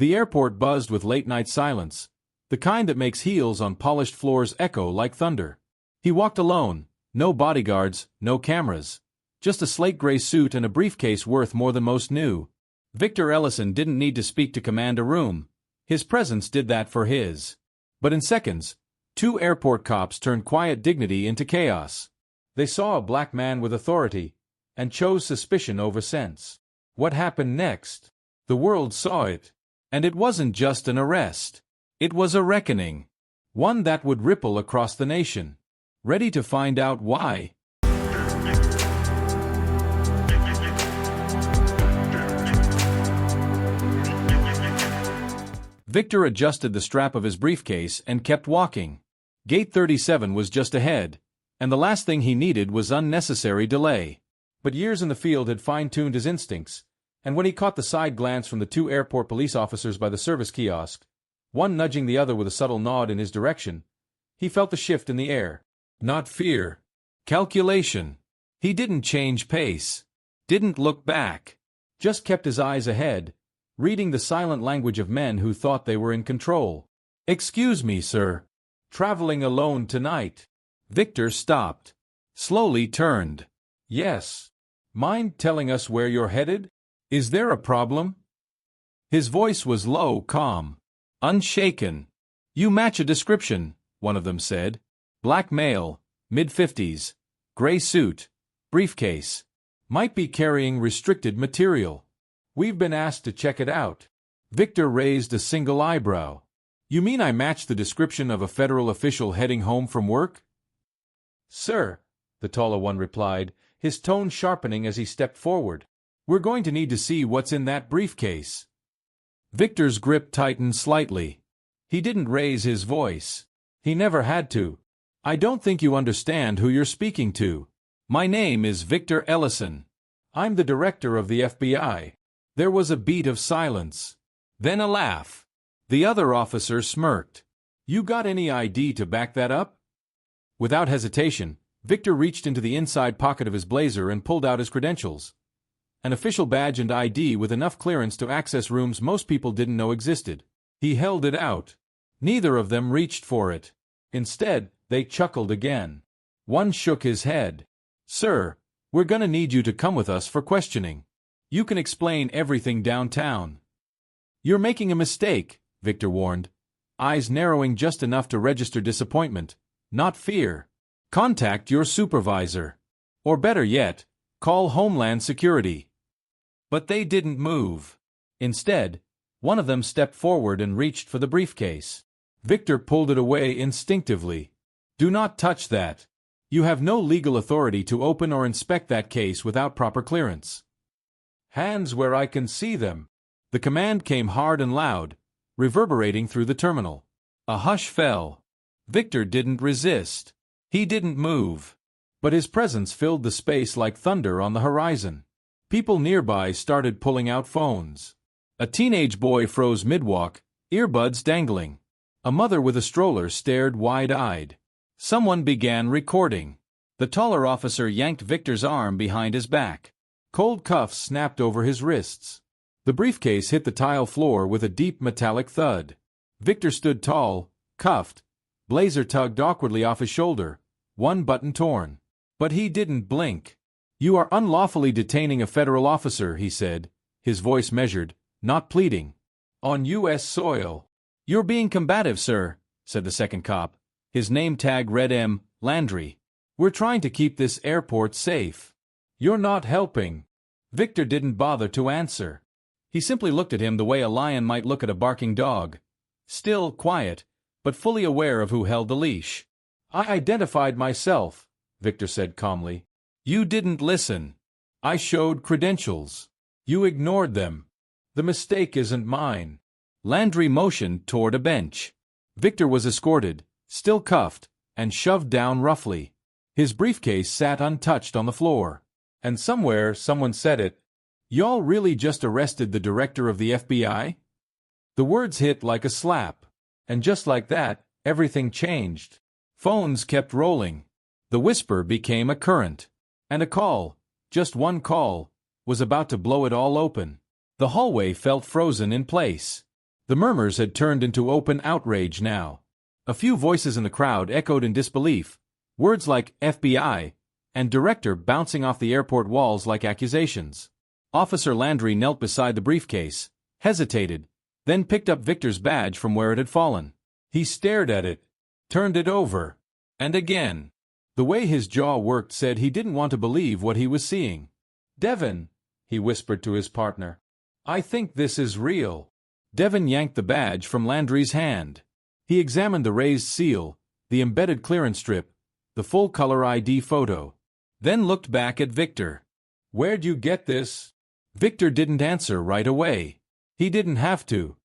The airport buzzed with late-night silence, the kind that makes heels on polished floors echo like thunder. He walked alone, no bodyguards, no cameras. Just a slate-gray suit and a briefcase worth more than most knew. Victor Ellison didn't need to speak to command a room. His presence did that for his. But in seconds, 2 airport cops turned quiet dignity into chaos. They saw a black man with authority, and chose suspicion over sense. What happened next? The world saw it. And it wasn't just an arrest. It was a reckoning. One that would ripple across the nation. Ready to find out why? Victor adjusted the strap of his briefcase and kept walking. Gate 37 was just ahead, and the last thing he needed was unnecessary delay. But years in the field had fine-tuned his instincts, and when he caught the side glance from the 2 airport police officers by the service kiosk, one nudging the other with a subtle nod in his direction, he felt the shift in the air. Not fear. Calculation. He didn't change pace. Didn't look back. Just kept his eyes ahead, reading the silent language of men who thought they were in control. "Excuse me, sir. Traveling alone tonight?" Victor stopped. Slowly turned. "Yes. Mind telling us where you're headed? Is there a problem?" His voice was low, calm, unshaken. "You match a description," one of them said. "Black male, mid-50s, gray suit, briefcase. Might be carrying restricted material. We've been asked to check it out." Victor raised a single eyebrow. "You mean I match the description of a federal official heading home from work?" "Sir," the taller one replied, his tone sharpening as he stepped forward, "we're going to need to see what's in that briefcase." Victor's grip tightened slightly. He didn't raise his voice. He never had to. "I don't think you understand who you're speaking to. My name is Victor Ellison. I'm the director of the FBI." There was a beat of silence. Then a laugh. The other officer smirked. "You got any ID to back that up?" Without hesitation, Victor reached into the inside pocket of his blazer and pulled out his credentials. An official badge and ID with enough clearance to access rooms most people didn't know existed. He held it out. Neither of them reached for it. Instead, they chuckled again. One shook his head. "Sir, we're gonna need you to come with us for questioning. You can explain everything downtown." "You're making a mistake," Victor warned, eyes narrowing just enough to register disappointment, not fear. "Contact your supervisor. Or better yet, call Homeland Security." But they didn't move. Instead, one of them stepped forward and reached for the briefcase. Victor pulled it away instinctively. "Do not touch that. You have no legal authority to open or inspect that case without proper clearance." "Hands where I can see them." The command came hard and loud, reverberating through the terminal. A hush fell. Victor didn't resist. He didn't move. But his presence filled the space like thunder on the horizon. People nearby started pulling out phones. A teenage boy froze mid-walk, earbuds dangling. A mother with a stroller stared wide-eyed. Someone began recording. The taller officer yanked Victor's arm behind his back. Cold cuffs snapped over his wrists. The briefcase hit the tile floor with a deep metallic thud. Victor stood tall, cuffed, blazer tugged awkwardly off his shoulder, one button torn. But he didn't blink. "You are unlawfully detaining a federal officer," he said, his voice measured, not pleading. "On U.S. soil." "You're being combative, sir," said the second cop. His name tag read M. Landry. "We're trying to keep this airport safe." "You're not helping." Victor didn't bother to answer. He simply looked at him the way a lion might look at a barking dog. Still, quiet, but fully aware of who held the leash. "I identified myself," Victor said calmly. "You didn't listen. I showed credentials. You ignored them. The mistake isn't mine." Landry motioned toward a bench. Victor was escorted, still cuffed, and shoved down roughly. His briefcase sat untouched on the floor. And somewhere someone said it. "Y'all really just arrested the director of the FBI?" The words hit like a slap. And just like that, everything changed. Phones kept rolling. The whisper became a current. And a call, just one call, was about to blow it all open. The hallway felt frozen in place. The murmurs had turned into open outrage now. A few voices in the crowd echoed in disbelief, words like FBI and director bouncing off the airport walls like accusations. Officer Landry knelt beside the briefcase, hesitated, then picked up Victor's badge from where it had fallen. He stared at it, turned it over, and again. The way his jaw worked said he didn't want to believe what he was seeing. "Devin," he whispered to his partner, "I think this is real." Devin yanked the badge from Landry's hand. He examined the raised seal, the embedded clearance strip, the full-color ID photo, then looked back at Victor. "Where'd you get this?" Victor didn't answer right away. He didn't have to.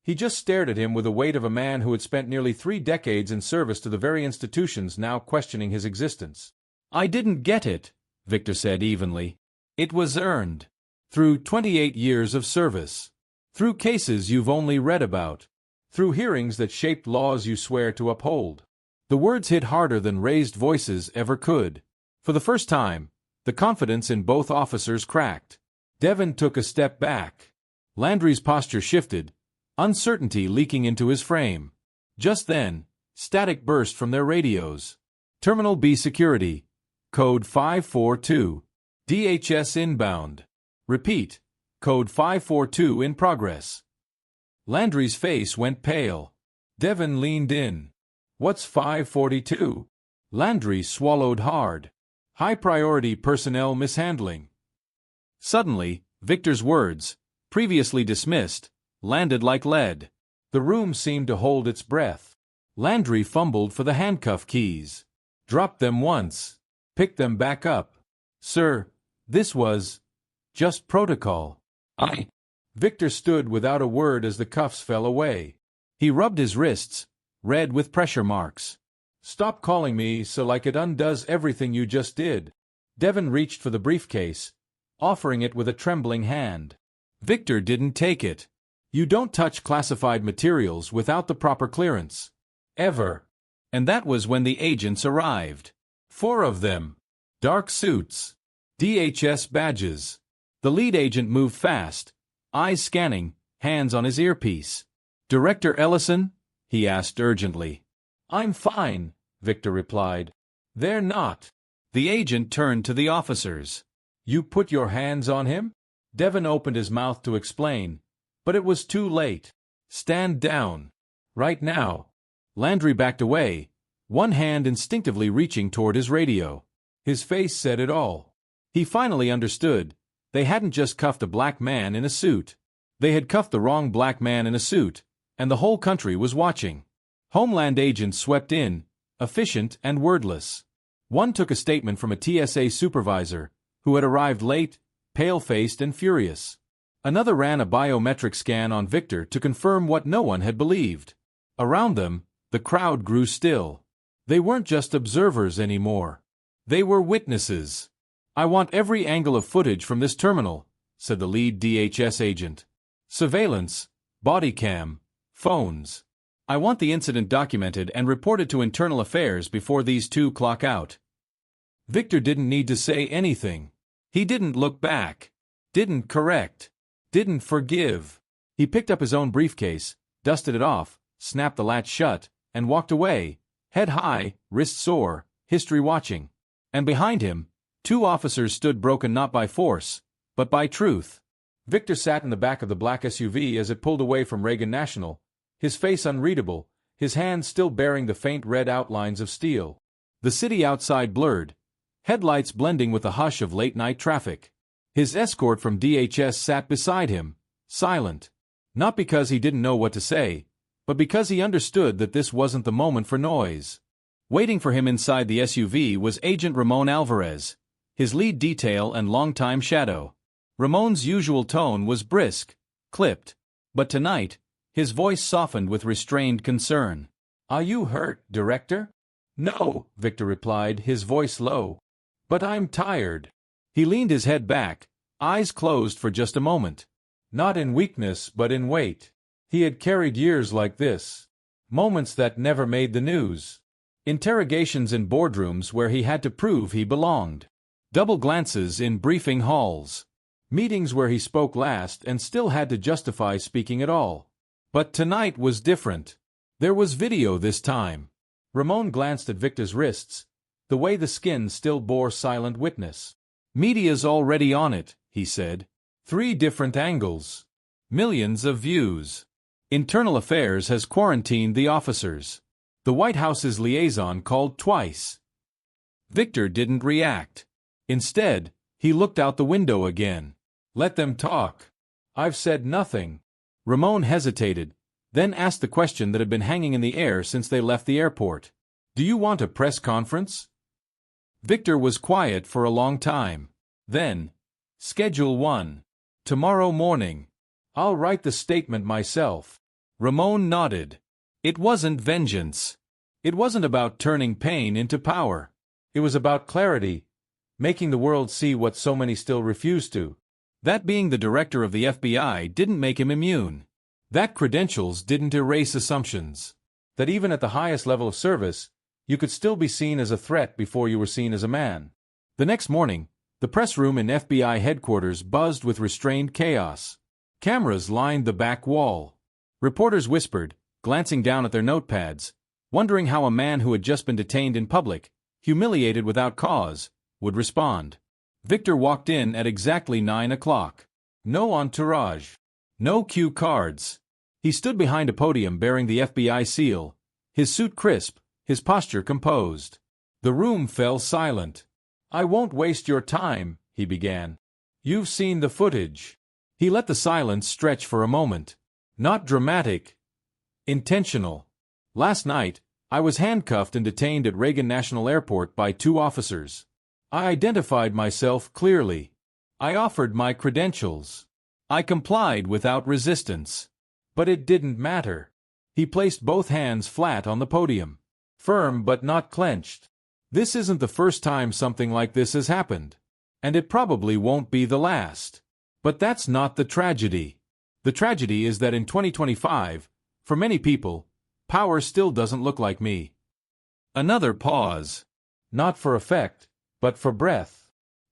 He just stared at him with the weight of a man who had spent nearly 3 decades in service to the very institutions now questioning his existence. "I didn't get it," Victor said evenly. "It was earned. Through 28 years of service. Through cases you've only read about. Through hearings that shaped laws you swear to uphold." The words hit harder than raised voices ever could. For the first time, the confidence in both officers cracked. Devin took a step back. Landry's posture shifted, uncertainty leaking into his frame. Just then, static burst from their radios. "Terminal B security. Code 542. DHS inbound. Repeat. Code 542 in progress." Landry's face went pale. Devin leaned in. "What's 542? Landry swallowed hard. "High-priority personnel mishandling." Suddenly, Victor's words, previously dismissed, landed like lead. The room seemed to hold its breath. Landry fumbled for the handcuff keys. Dropped them once. Picked them back up. "Sir, this was just protocol." Victor stood without a word as the cuffs fell away. He rubbed his wrists, red with pressure marks. "Stop calling me so like it undoes everything you just did." Devin reached for the briefcase, offering it with a trembling hand. Victor didn't take it. "You don't touch classified materials without the proper clearance. Ever." And that was when the agents arrived. 4 of them. Dark suits. DHS badges. The lead agent moved fast, eyes scanning, hands on his earpiece. "Director Ellison?" he asked urgently. "I'm fine," Victor replied. "They're not." The agent turned to the officers. "You put your hands on him?" Devin opened his mouth to explain, but it was too late. "Stand down. Right now." Landry backed away, one hand instinctively reaching toward his radio. His face said it all. He finally understood. They hadn't just cuffed a black man in a suit. They had cuffed the wrong black man in a suit, and the whole country was watching. Homeland agents swept in, efficient and wordless. One took a statement from a TSA supervisor, who had arrived late, pale-faced and furious. Another ran a biometric scan on Victor to confirm what no one had believed. Around them, the crowd grew still. They weren't just observers anymore. They were witnesses. "I want every angle of footage from this terminal," said the lead DHS agent. "Surveillance, body cam, phones. I want the incident documented and reported to Internal Affairs before these 2 clock out." Victor didn't need to say anything. He didn't look back. Didn't correct. Didn't forgive. He picked up his own briefcase, dusted it off, snapped the latch shut, and walked away, head high, wrist sore, history watching. And behind him, 2 officers stood broken not by force, but by truth. Victor sat in the back of the black SUV as it pulled away from Reagan National, his face unreadable, his hands still bearing the faint red outlines of steel. The city outside blurred, headlights blending with the hush of late-night traffic. His escort from DHS sat beside him, silent. Not because he didn't know what to say, but because he understood that this wasn't the moment for noise. Waiting for him inside the SUV was Agent Ramon Alvarez, his lead detail and longtime shadow. Ramon's usual tone was brisk, clipped, but tonight, his voice softened with restrained concern. "Are you hurt, Director?" "No," Victor replied, his voice low. "But I'm tired." He leaned his head back, eyes closed for just a moment. Not in weakness but in weight. He had carried years like this. Moments that never made the news. Interrogations in boardrooms where he had to prove he belonged. Double glances in briefing halls. Meetings where he spoke last and still had to justify speaking at all. But tonight was different. There was video this time. Ramon glanced at Victor's wrists, the way the skin still bore silent witness. Media's already on it, he said. 3 different angles. Millions of views. Internal Affairs has quarantined the officers. The White House's liaison called twice. Victor didn't react. Instead, he looked out the window again. Let them talk. I've said nothing. Ramon hesitated, then asked the question that had been hanging in the air since they left the airport. Do you want a press conference? Victor was quiet for a long time. Then, Schedule 1. Tomorrow morning. I'll write the statement myself. Ramon nodded. It wasn't vengeance. It wasn't about turning pain into power. It was about clarity, making the world see what so many still refuse to. That being the director of the FBI didn't make him immune. That credentials didn't erase assumptions. That even at the highest level of service, you could still be seen as a threat before you were seen as a man. The next morning, the press room in FBI headquarters buzzed with restrained chaos. Cameras lined the back wall. Reporters whispered, glancing down at their notepads, wondering how a man who had just been detained in public, humiliated without cause, would respond. Victor walked in at exactly 9 o'clock. No entourage. No cue cards. He stood behind a podium bearing the FBI seal, his suit crisp, his posture composed. The room fell silent. I won't waste your time, he began. You've seen the footage. He let the silence stretch for a moment. Not dramatic. Intentional. Last night, I was handcuffed and detained at Reagan National Airport by 2 officers. I identified myself clearly. I offered my credentials. I complied without resistance. But it didn't matter. He placed both hands flat on the podium. Firm but not clenched. This isn't the first time something like this has happened. And it probably won't be the last. But that's not the tragedy. The tragedy is that in 2025, for many people, power still doesn't look like me. Another pause. Not for effect, but for breath.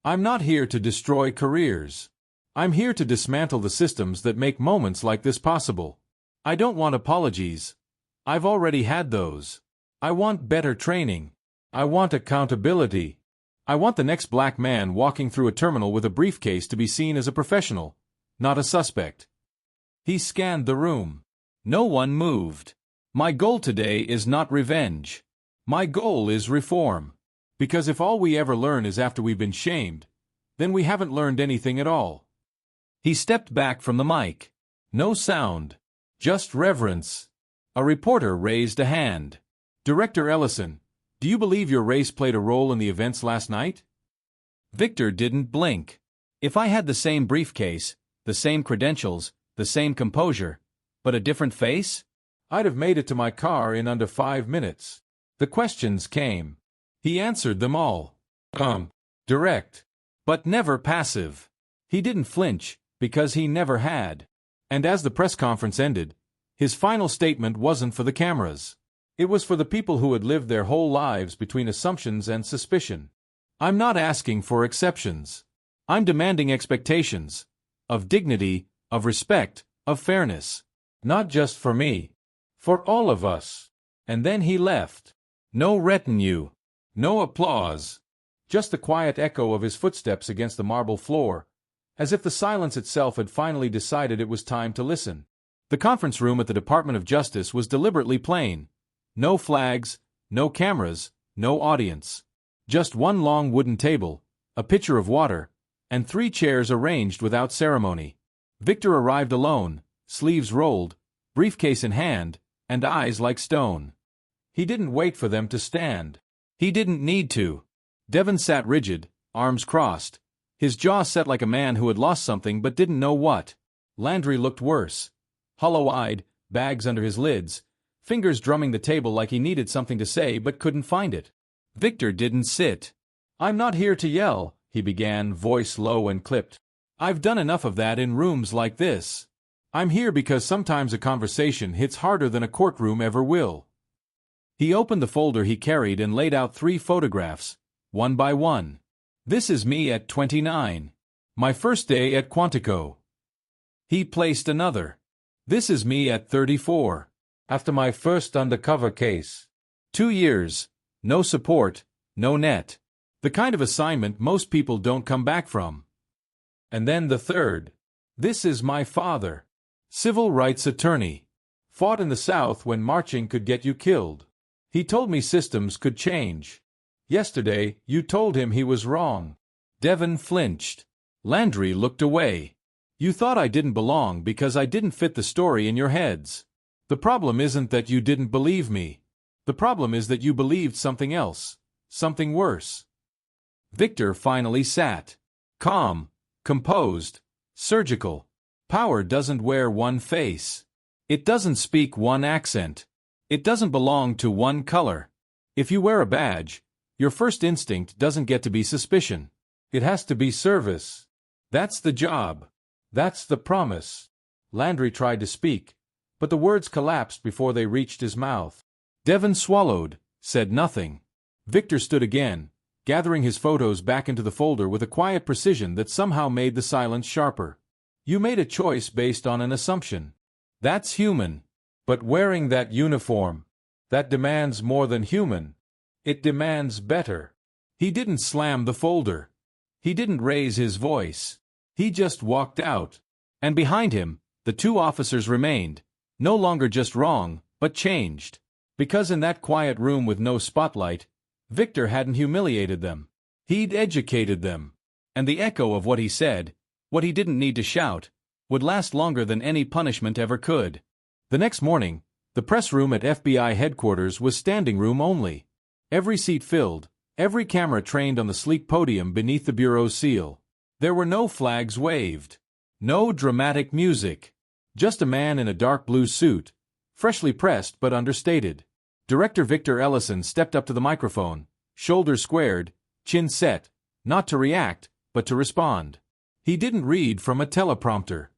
I'm not here to destroy careers. I'm here to dismantle the systems that make moments like this possible. I don't want apologies. I've already had those. I want better training. I want accountability. I want the next black man walking through a terminal with a briefcase to be seen as a professional, not a suspect. He scanned the room. No one moved. My goal today is not revenge. My goal is reform. Because if all we ever learn is after we've been shamed, then we haven't learned anything at all. He stepped back from the mic. No sound. Just reverence. A reporter raised a hand. Director Ellison, do you believe your race played a role in the events last night? Victor didn't blink. If I had the same briefcase, the same credentials, the same composure, but a different face, I'd have made it to my car in under 5 minutes. The questions came. He answered them all. Direct. But never passive. He didn't flinch, because he never had. And as the press conference ended, his final statement wasn't for the cameras. It was for the people who had lived their whole lives between assumptions and suspicion. I'm not asking for exceptions. I'm demanding expectations. Of dignity, of respect, of fairness. Not just for me. For all of us. And then he left. No retinue. No applause. Just the quiet echo of his footsteps against the marble floor, as if the silence itself had finally decided it was time to listen. The conference room at the Department of Justice was deliberately plain. No flags, no cameras, no audience. Just one long wooden table, a pitcher of water, and 3 chairs arranged without ceremony. Victor arrived alone, sleeves rolled, briefcase in hand, and eyes like stone. He didn't wait for them to stand. He didn't need to. Devon sat rigid, arms crossed, his jaw set like a man who had lost something but didn't know what. Landry looked worse. Hollow-eyed, bags under his lids, fingers drumming the table like he needed something to say but couldn't find it. Victor didn't sit. I'm not here to yell, he began, voice low and clipped. I've done enough of that in rooms like this. I'm here because sometimes a conversation hits harder than a courtroom ever will. He opened the folder he carried and laid out 3 photographs, one by one. This is me at 29. My first day at Quantico. He placed another. This is me at 34. After my first undercover case. 2 years. No support, no net. The kind of assignment most people don't come back from. And then the third. This is my father. Civil rights attorney. Fought in the South when marching could get you killed. He told me systems could change. Yesterday, you told him he was wrong. Devon flinched. Landry looked away. You thought I didn't belong because I didn't fit the story in your heads. The problem isn't that you didn't believe me. The problem is that you believed something else. Something worse. Victor finally sat. Calm, composed, surgical. Power doesn't wear one face. It doesn't speak one accent. It doesn't belong to one color. If you wear a badge, your first instinct doesn't get to be suspicion. It has to be service. That's the job. That's the promise. Landry tried to speak, but the words collapsed before they reached his mouth. Devon swallowed, said nothing. Victor stood again, gathering his photos back into the folder with a quiet precision that somehow made the silence sharper. You made a choice based on an assumption. That's human. But wearing that uniform, that demands more than human. It demands better. He didn't slam the folder. He didn't raise his voice. He just walked out. And behind him, the 2 officers remained, no longer just wrong, but changed. Because in that quiet room with no spotlight, Victor hadn't humiliated them. He'd educated them. And the echo of what he said, what he didn't need to shout, would last longer than any punishment ever could. The next morning, the press room at FBI headquarters was standing room only. Every seat filled, every camera trained on the sleek podium beneath the bureau's seal. There were no flags waved. No dramatic music. Just a man in a dark blue suit, freshly pressed but understated. Director Victor Ellison stepped up to the microphone, shoulders squared, chin set, not to react, but to respond. He didn't read from a teleprompter.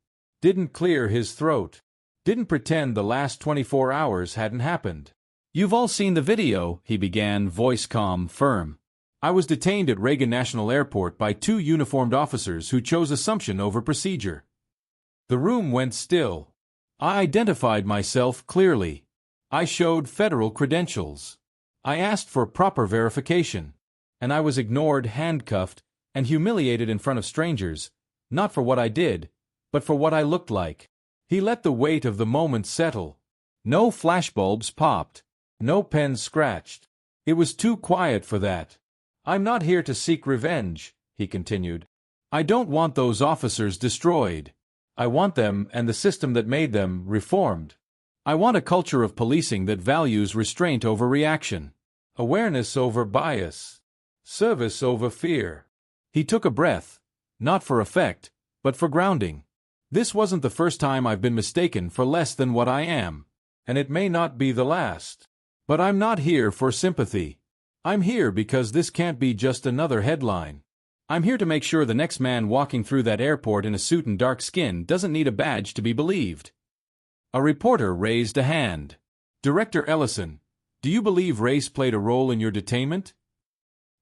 Didn't clear his throat. Didn't pretend the last 24 hours hadn't happened. You've all seen the video, he began, voice calm, firm. I was detained at Reagan National Airport by 2 uniformed officers who chose assumption over procedure. The room went still. I identified myself clearly. I showed federal credentials. I asked for proper verification. And I was ignored, handcuffed, and humiliated in front of strangers, not for what I did, but for what I looked like. He let the weight of the moment settle. No flashbulbs popped. No pens scratched. It was too quiet for that. I'm not here to seek revenge, he continued. I don't want those officers destroyed. I want them and the system that made them reformed. I want a culture of policing that values restraint over reaction, awareness over bias, service over fear. He took a breath, not for effect, but for grounding. This wasn't the first time I've been mistaken for less than what I am, and it may not be the last. But I'm not here for sympathy. I'm here because this can't be just another headline. I'm here to make sure the next man walking through that airport in a suit and dark skin doesn't need a badge to be believed. A reporter raised a hand. Director Ellison, do you believe race played a role in your detainment?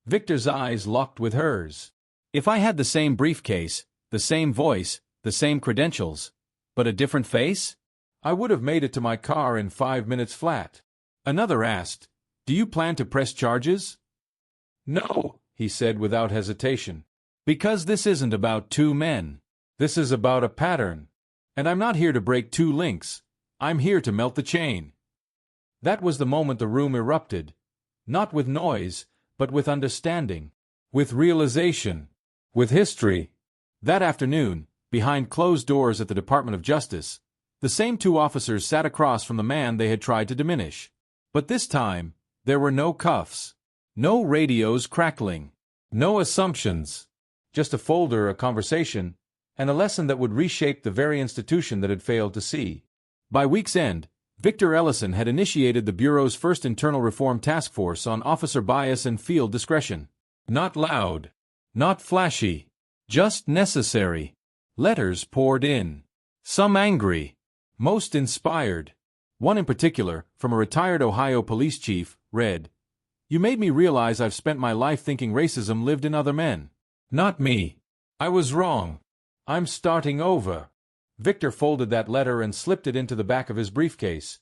Victor's eyes locked with hers. If I had the same briefcase, the same voice, the same credentials, but a different face, I would have made it to my car in 5 minutes flat. Another asked, do you plan to press charges? No, he said without hesitation. Because this isn't about 2 men. This is about a pattern. And I'm not here to break 2 links. I'm here to melt the chain. That was the moment the room erupted. Not with noise, but with understanding. With realization. With history. That afternoon, behind closed doors at the Department of Justice, the same 2 officers sat across from the man they had tried to diminish. But this time, there were no cuffs. No radios crackling. No assumptions. Just a folder, a conversation, and a lesson that would reshape the very institution that had failed to see. By week's end, Victor Ellison had initiated the Bureau's first internal reform task force on officer bias and field discretion. Not loud. Not flashy. Just necessary. Letters poured in. Some angry. Most inspired. One in particular, from a retired Ohio police chief, read, "You made me realize I've spent my life thinking racism lived in other men. Not me. I was wrong. I'm starting over." Victor folded that letter and slipped it into the back of his briefcase.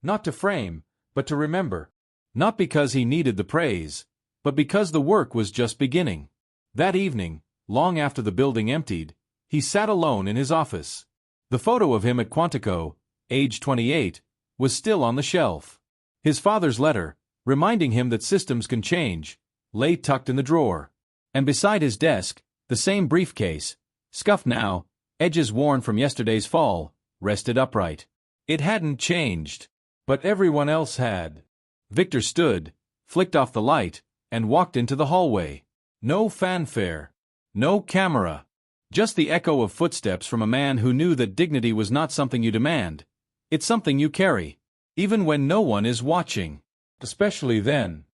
Not to frame, but to remember. Not because he needed the praise, but because the work was just beginning. That evening, long after the building emptied, he sat alone in his office. The photo of him at Quantico, age 28, was still on the shelf. His father's letter, reminding him that systems can change, lay tucked in the drawer. And beside his desk, the same briefcase, scuffed now, edges worn from yesterday's fall, rested upright. It hadn't changed, but everyone else had. Victor stood, flicked off the light, and walked into the hallway. No fanfare. No camera. Just the echo of footsteps from a man who knew that dignity was not something you demand. It's something you carry. Even when no one is watching. Especially then.